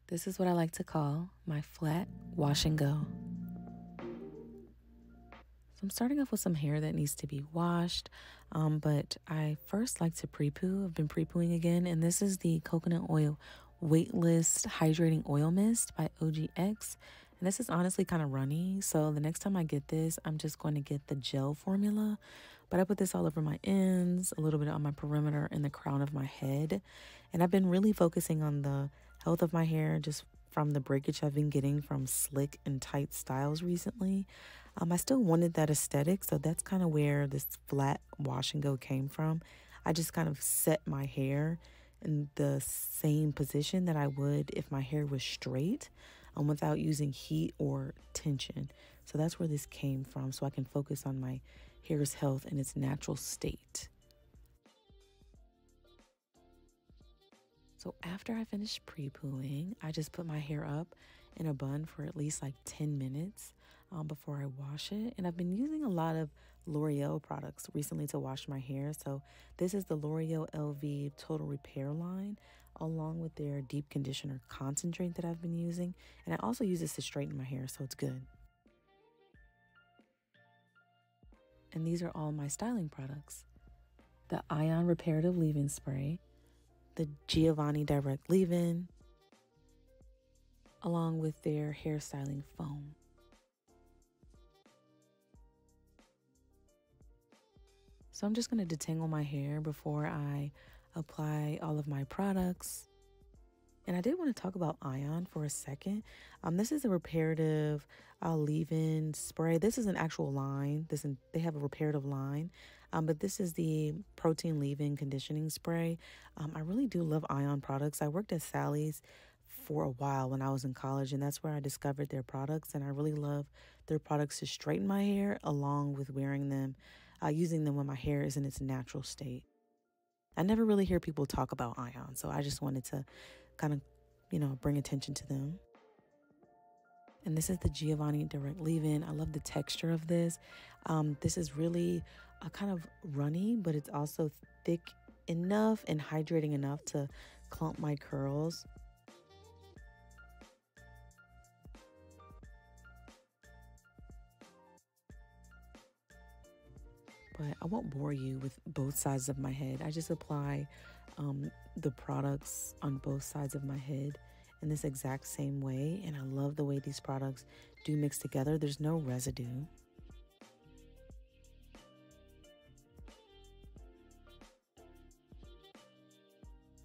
This is what I like to call my flat wash and go. So I'm starting off with some hair that needs to be washed, but I first like to pre-poo. I've been pre-pooing again, and this is the coconut oil weightless hydrating oil mist by OGX. And this is honestly kind of runny, so the next time I get this, I'm just going to get the gel formula. But I put this all over my ends, a little bit on my perimeter and the crown of my head. And I've been really focusing on the health of my hair just from the breakage I've been getting from slick and tight styles recently. I still wanted that aesthetic, so that's kind of where this flat wash and go came from. I just kind of set my hair in the same position that I would if my hair was straight, without using heat or tension. So that's where this came from, so I can focus on my hair's health in its natural state. So after I finish pre-pooing, I just put my hair up in a bun for at least like 10 minutes before I wash it. And I've been using a lot of L'Oreal products recently to wash my hair. So this is the L'Oreal LV Total Repair line, along with their deep conditioner concentrate that I've been using. And I also use this to straighten my hair, so it's good. And these are all my styling products. The Ion Reparative Leave-In Spray, the Giovanni Direct Leave-In, along with their hairstyling foam. So I'm just going to detangle my hair before I apply all of my products. And I did want to talk about Ion for a second. This is a reparative leave-in spray. This is an actual line. They have a reparative line, but this is the protein leave-in conditioning spray. I really do love Ion products. I worked at Sally's for a while when I was in college, and that's where I discovered their products. And I really love their products to straighten my hair, along with wearing them, using them when my hair is in its natural state. I never really hear people talk about Ion, so I just wanted to kind of, bring attention to them. And this is the Giovanni Direct Leave-In. I love the texture of this. This is really a kind of runny, but it's also thick enough and hydrating enough to clump my curls. But I won't bore you with both sides of my head. I just apply the products on both sides of my head in this exact same way. And I love the way these products do mix together. There's no residue.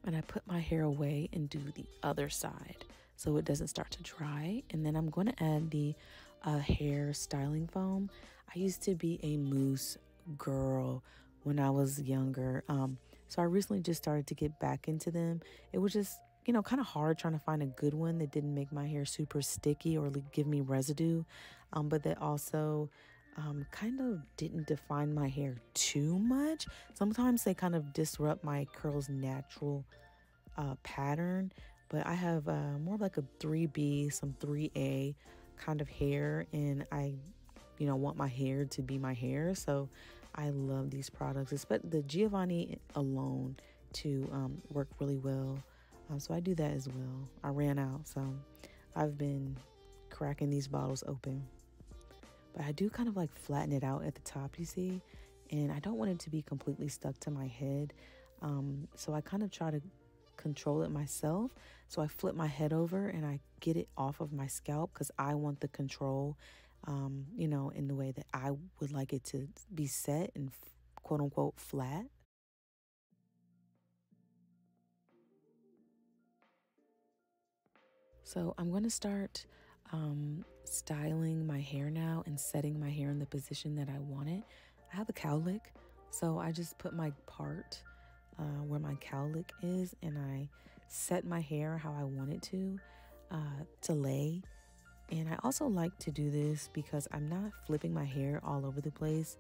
And I put my hair away and do the other side so it doesn't start to dry. And then I'm going to add the hair styling foam. I used to be a mousse girl when I was younger, so I recently just started to get back into them. It was just kind of hard trying to find a good one that didn't make my hair super sticky or give me residue, but that also kind of didn't define my hair too much. Sometimes they kind of disrupt my curls natural pattern, but I have more like a 3B, some 3A kind of hair, and I want my hair to be my hair. So I love these products. But the Giovanni alone to work really well. So I do that as well. I ran out, so I've been cracking these bottles open. But I do kind of like flatten it out at the top, you see. And I don't want it to be completely stuck to my head. So I kind of try to control it myself. So I flip my head over and I get it off of my scalp because I want the control, in the way that I would like it to be set and quote unquote flat. So I'm going to start styling my hair now and setting my hair in the position that I want it. I have a cowlick, so I just put my part where my cowlick is and I set my hair how I want it to lay. And I also like to do this because I'm not flipping my hair all over the place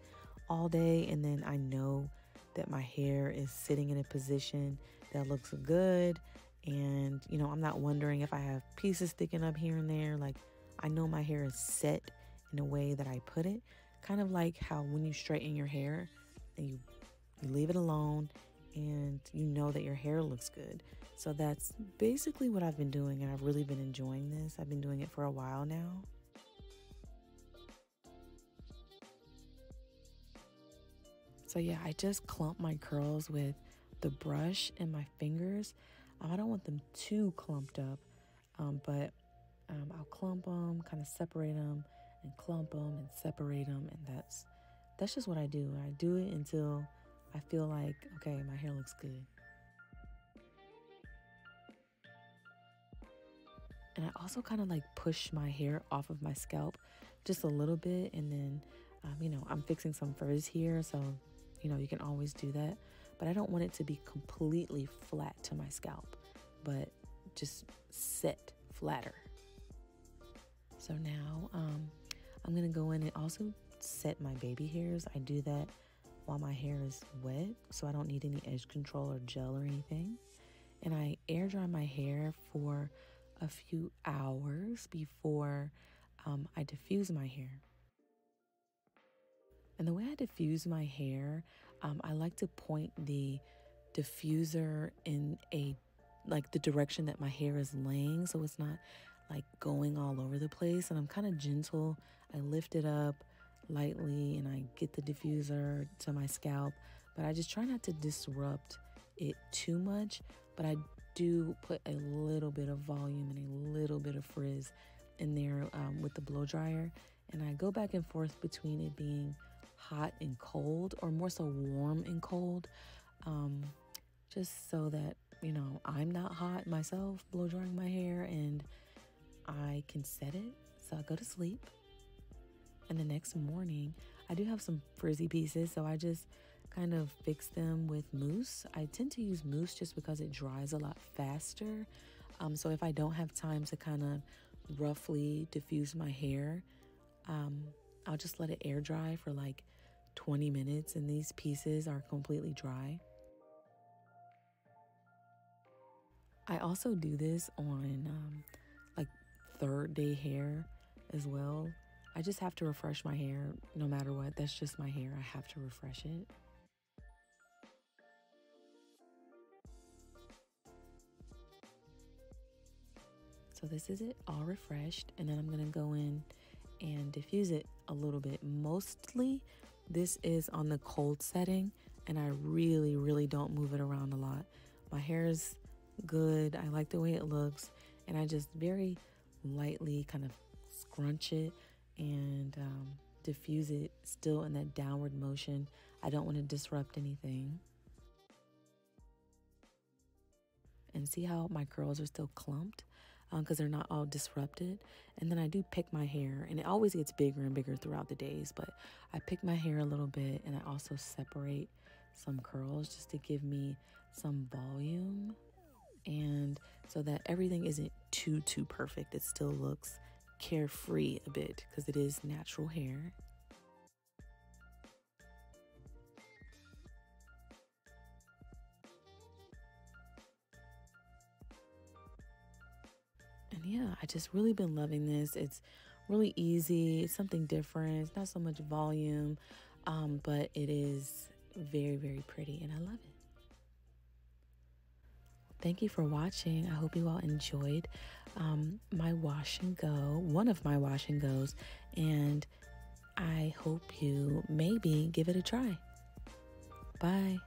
all day, and then I know that my hair is sitting in a position that looks good. And, I'm not wondering if I have pieces sticking up here and there. Like, I know my hair is set in a way that I put it. Kind of like how when you straighten your hair and you leave it alone and you know that your hair looks good. So that's basically what I've been doing, and I've really been enjoying this. I've been doing it for a while now. So yeah, I just clump my curls with the brush and my fingers. I don't want them too clumped up, but I'll clump them, kind of separate them, and clump them and separate them, and that's just what I do. I do it until I feel like, okay, my hair looks good. And I also kind of like push my hair off of my scalp just a little bit, and then I'm fixing some frizz here, so you can always do that, but I don't want it to be completely flat to my scalp, but just set flatter. So now I'm gonna go in and also set my baby hairs. I do that while my hair is wet, so I don't need any edge control or gel or anything. And I air dry my hair for a few hours before I diffuse my hair. And the way I diffuse my hair, I like to point the diffuser in the direction that my hair is laying, so it's not like going all over the place. And I'm kind of gentle. I lift it up lightly and I get the diffuser to my scalp, but I just try not to disrupt it too much. But I do put a little bit of volume and a little bit of frizz in there with the blow dryer, and I go back and forth between it being hot and cold, or more so warm and cold, just so that I'm not hot myself blow drying my hair, and I can set it so I go to sleep. And the next morning I do have some frizzy pieces, so I just kind of fix them with mousse. I tend to use mousse just because it dries a lot faster, so if I don't have time to kind of roughly diffuse my hair, I'll just let it air dry for like 20 minutes and these pieces are completely dry. I also do this on like third day hair as well. I just have to refresh my hair no matter what. That's just my hair. I have to refresh it. So this is it all refreshed, and then I'm gonna go in and diffuse it a little bit. Mostly this is on the cold setting, and I really don't move it around a lot. My hair is good. I like the way it looks, and I just very lightly kind of scrunch it and diffuse it still in that downward motion. I don't want to disrupt anything. And see how my curls are still clumped because they're not all disrupted. And then I do pick my hair, and it always gets bigger and bigger throughout the days, but I pick my hair a little bit, and I also separate some curls just to give me some volume, and so that everything isn't too perfect. It still looks carefree a bit because it is natural hair. And yeah, I just really been loving this. It's really easy. It's something different. It's not so much volume, but it is very pretty, and I love it. Thank you for watching. I hope you all enjoyed my wash and go, one of my wash and goes, and I hope you maybe give it a try. Bye.